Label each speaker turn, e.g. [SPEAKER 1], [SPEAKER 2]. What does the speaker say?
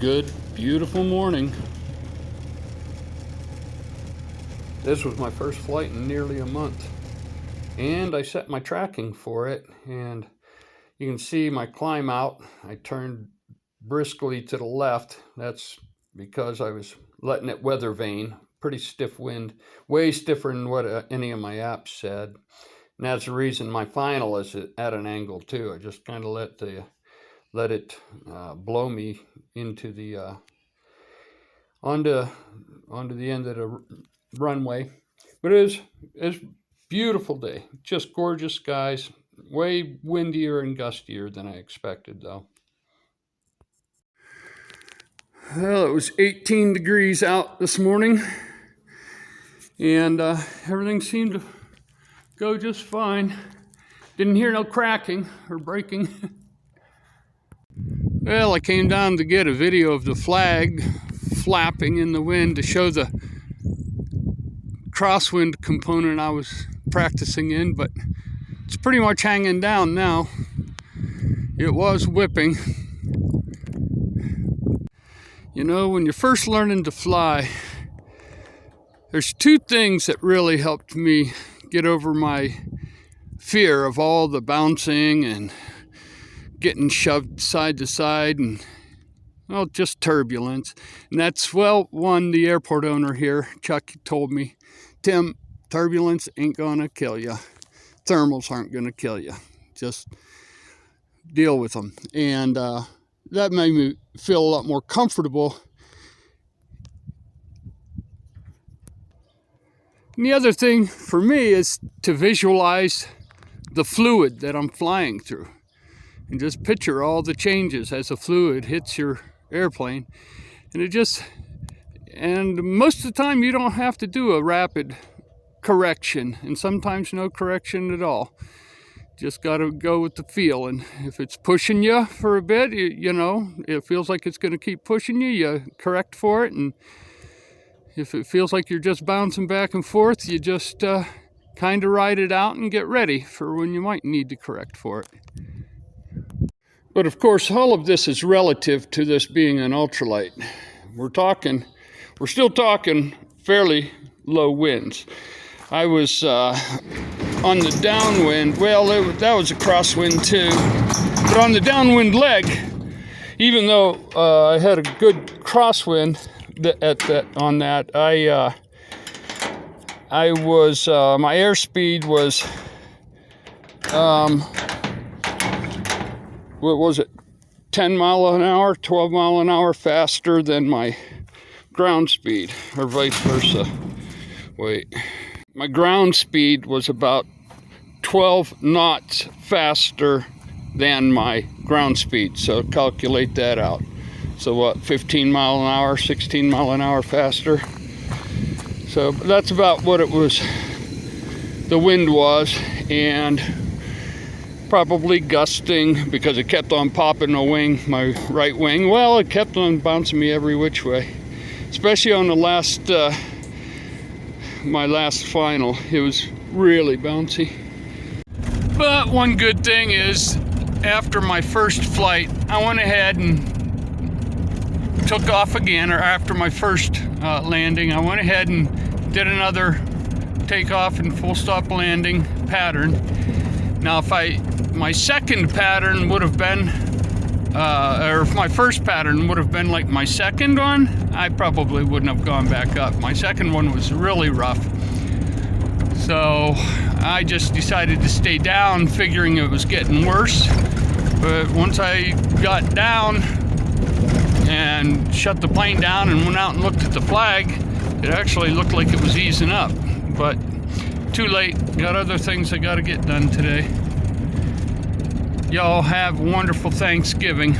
[SPEAKER 1] Good, beautiful morning. This was my first flight in nearly a month, and I set my tracking for it, and you can see my climb out. I turned briskly to the left. That's because I was letting it weather vane. Pretty stiff wind, way stiffer than what any of my apps said. And that's the reason my final is at an angle too. I just kind of let it blow me into the onto the end of the runway. But it's a beautiful day, just gorgeous skies. Way windier and gustier than I expected, though. Well, it was 18 degrees out this morning, and everything seemed to go just fine. Didn't hear no cracking or breaking. Well, I came down to get a video of the flag flapping in the wind to show the crosswind component I was practicing in, but it's pretty much hanging down now. It was whipping. You know, when you're first learning to fly, there's two things that really helped me get over my fear of all the bouncing and getting shoved side to side and, well, just turbulence. And that's, well, one, the airport owner here, Chuck, told me, Tim, turbulence ain't gonna kill you. Thermals aren't gonna kill you. Just deal with them. And that made me feel a lot more comfortable. And the other thing for me is to visualize the fluid that I'm flying through. And just picture all the changes as the fluid hits your airplane. And most of the time you don't have to do a rapid correction, and sometimes no correction at all. Just got to go with the feel. And if it's pushing you for a bit, you know, it feels like it's going to keep pushing you, you correct for it. And if it feels like you're just bouncing back and forth, you just kind of ride it out and get ready for when you might need to correct for it. But of course, all of this is relative to this being an ultralight. We're still talking fairly low winds. I was on the downwind. Well, that was a crosswind too. But on the downwind leg, even though I had a good crosswind on that, I was my airspeed was what was it? 10 mile an hour, 12 mile an hour faster than my ground speed, or vice versa. Wait. My ground speed was about 12 knots faster than my ground speed. So calculate that out. So what, 15 mile an hour, 16 mile an hour faster? So that's about what it was, the wind was, and probably gusting because it kept on popping a wing, my right wing. Well, it kept on bouncing me every which way, especially on the last, my last final. It was really bouncy. But one good thing is, after my first flight, I went ahead and took off again, or after my first landing, I went ahead and did another takeoff and full stop landing pattern. Now, if my second pattern would have been, or if my first pattern would have been like my second one, I probably wouldn't have gone back up. My second one was really rough. So I just decided to stay down, figuring it was getting worse. But once I got down and shut the plane down and went out and looked at the flag, it actually looked like it was easing up. But too late, got other things I got to get done today. Y'all have a wonderful Thanksgiving.